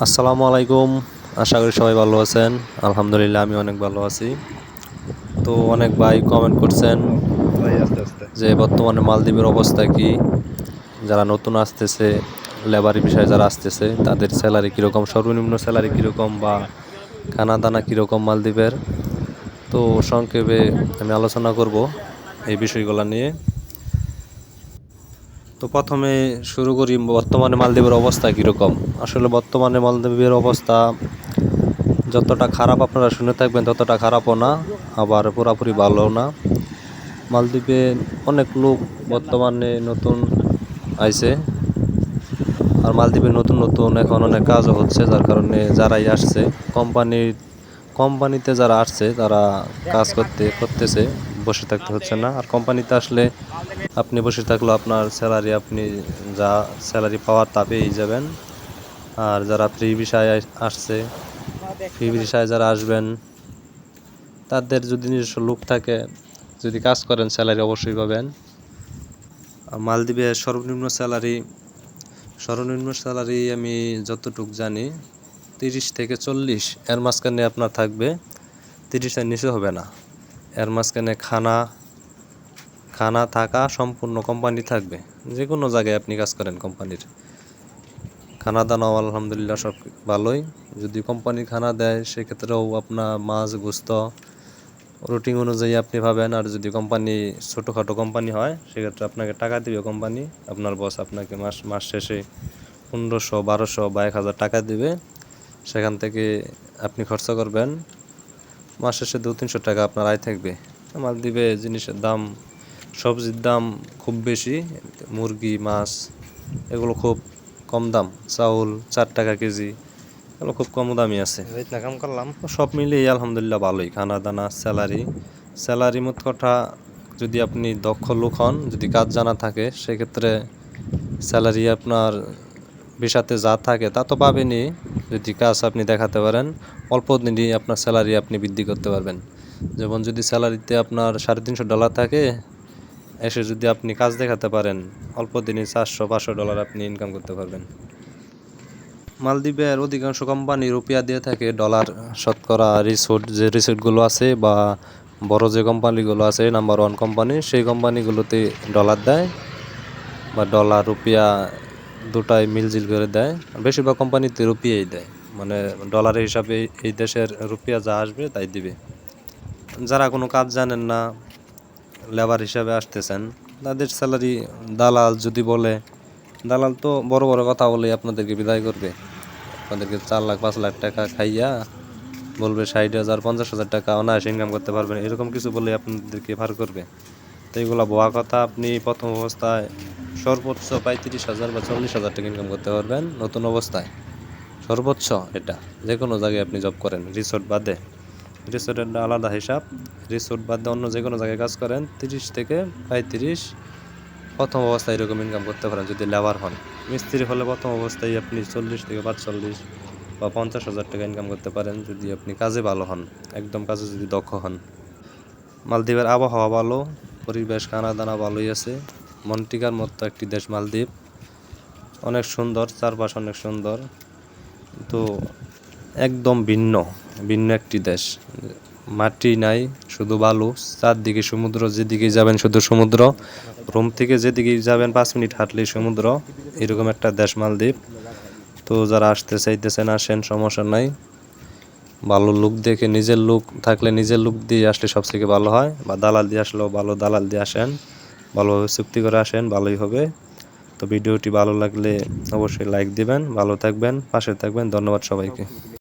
আসসালামু আলাইকুম। আশা করি সবাই ভালো আছেন। আলহামদুলিল্লাহ আমি অনেক ভালো আছি। তো অনেক ভাই কমেন্ট করছেন ভাই আস্তে আস্তে। যে বর্তমানে মালদ্বীপের অবস্থা কি, যারা নতুন আসতেছে, লেবারি বিষয়ে যারা আসতেছে তাদের স্যালারি কীরকম, সর্বনিম্ন স্যালারি কীরকম বা খানা দানা কীরকম মালদ্বীপের। তো সংক্ষেপে আমি আলোচনা করব এই বিষয়গুলো নিয়ে। তো প্রথমে শুরু করি বর্তমানে মালদ্বীপের অবস্থা কীরকম। আসলে বর্তমানে মালদ্বীপের অবস্থা যতটা খারাপ আপনারা শুনে থাকবেন ততটা খারাপও না, আবার পুরাপুরি ভালোও না। মালদ্বীপে অনেক লোক বর্তমানে নতুন আইছে, আর মালদ্বীপে নতুন নতুন এখন অনেক কাজও হচ্ছে, যার কারণে যারাই আসছে কোম্পানিতে যারা আসছে তারা কাজ করতেছে, বসে থাকতে হচ্ছে না। আর কোম্পানিতে আসলে আপনি বসে থাকলেও আপনার স্যালারি, আপনি যা স্যালারি পাওয়ার তা পেয়েই যাবেন। আর যারা ফ্রি ভিসায় আসছে, ফ্রি ভিসায় যারা আসবেন তাদের যদি নিজস্ব লোক থাকে, যদি কাজ করেন, স্যালারি অবশ্যই পাবেন। আর মালদ্বীপের সর্বনিম্ন স্যালারি আমি যতটুকু জানি 30 থেকে 40, এর মাঝখানে আপনার থাকবে। 30-এর নিচে হবে না। এর মাঝখানে খানা থাকা সম্পূর্ণ কোম্পানি থাকবে। যে কোনো জায়গায় আপনি কাজ করেন কোম্পানির, খানা দানাও আলহামদুলিল্লাহ সব ভালোই। যদি কোম্পানি খানা দেয় সেক্ষেত্রেও আপনার মাছ গোস্ত রুটিন অনুযায়ী আপনি পাবেন। আর যদি কোম্পানি ছোটোখাটো কোম্পানি হয় সেক্ষেত্রে আপনাকে টাকা দিবে কোম্পানি, আপনার বস আপনাকে মাস শেষে 1500, 1200 বা 1000 টাকা দিবে। সেখান থেকে আপনি খরচা করবেন, মাস শেষে 200-300 টাকা আপনার আয় থাকবে। মালদ্বীপে জিনিসের দাম, সবজির দাম খুব বেশি, মুরগি মাছ এগুলো খুব কম দাম। চাউল 4 টাকা কেজি, এগুলো খুব কম দামি আছে। কাম করলাম। সব মিলিয়ে আলহামদুলিল্লাহ ভালোই, খানা দানা স্যালারি মোট কথা। যদি আপনি দক্ষ লোক হন, যদি কাজ জানা থাকে, সেক্ষেত্রে স্যালারি আপনার ভিসাতে যা থাকে তা তো পাবেনই। যদি কাজ আপনি দেখাতে পারেন, অল্প দিনই আপনার স্যালারি আপনি বৃদ্ধি করতে পারবেন। যেমন যদি স্যালারিতে আপনার $350 থাকে, এসে যদি আপনি কাজ দেখাতে পারেন, অল্প দিনই $400-500 আপনি ইনকাম করতে পারবেন। মালদ্বীপের অধিকাংশ কোম্পানি রুপিয়া দিয়ে থাকে, ডলার শতকরা রিসোর্টগুলো আছে বা বড় যে কোম্পানিগুলো আছে নাম্বার 1 কোম্পানি, সেই কোম্পানিগুলোতে ডলার দেয় বা ডলার রুপিয়া দুটাই মিলজিল করে দেয়। বেশিরভাগ কোম্পানিতে রুপিয়াই দেয়, মানে ডলারের হিসাবে এই দেশের রুপিয়া যা আসবে তাই দিবে। যারা কোনো কাজ জানেন না, লেবার হিসাবে আসতেছেন, তাদের স্যালারি দালাল যদি বলে, দালাল তো বড় বড় কথা বলে আপনাদেরকে বিদায় করবে। আপনাদেরকে 4 লাখ 5 লাখ টাকা খাইয়া বলবে 60,000 50,000 টাকা অনায়াসে ইনকাম করতে পারবেন, এরকম কিছু বলে আপনাদেরকে ভার করবে। তো এগুলো ভুয়া কথা। আপনি প্রথম অবস্থায় সর্বোচ্চ 35,000 বা 40,000 টাকা ইনকাম করতে পারবেন নতুন অবস্থায়, সর্বোচ্চ। এটা যে কোনো জায়গায় আপনি জব করেন, রিসোর্ট বাদে, রিসোর্টের আলাদা হিসাব। রিসোর্ট বাদে অন্য যে কোনো জায়গায় কাজ করেন, 30 থেকে 35 প্রথম অবস্থায় এরকম ইনকাম করতে পারেন যদি লেবার হন। মিস্ত্রি হলে প্রথম অবস্থায় আপনি 40 থেকে 45 বা 50,000 টাকা ইনকাম করতে পারেন যদি আপনি কাজে ভালো হন, একদম কাজে যদি দক্ষ হন। মালদ্বীপের আবহাওয়া ভালো, পরিবেশ খানা দানা ভালোই আছে। মন্টিকার মতো একটি দেশ মালদ্বীপ, অনেক সুন্দর, চারপাশ অনেক সুন্দর। তো একদম ভিন্ন ভিন্ন একটি দেশ, মাটি নাই, শুধু বালু, চারদিকে সমুদ্র, যেদিকে যাবেন শুধু সমুদ্র। রুম থেকে যেদিকে যাবেন 5 মিনিট হাঁটলেই সমুদ্র, এরকম একটা দেশ মালদ্বীপ। তো যারা আসতে চাইতেছেন আসেন, সমস্যা নাই। ভালো লোক দেখে, নিজের লোক থাকলে নিজের লোক দিয়ে আসলে সবথেকে ভালো হয়, বা দালাল দিয়ে আসলেও ভালো, দালাল দিয়ে আসেন, ভালোভাবে চুক্তি করে আসেন, ভালোই হবে। তো ভিডিওটি ভালো লাগলে অবশ্যই লাইক দিবেন, ভালো থাকবেন, পাশে থাকবেন। ধন্যবাদ সবাইকে।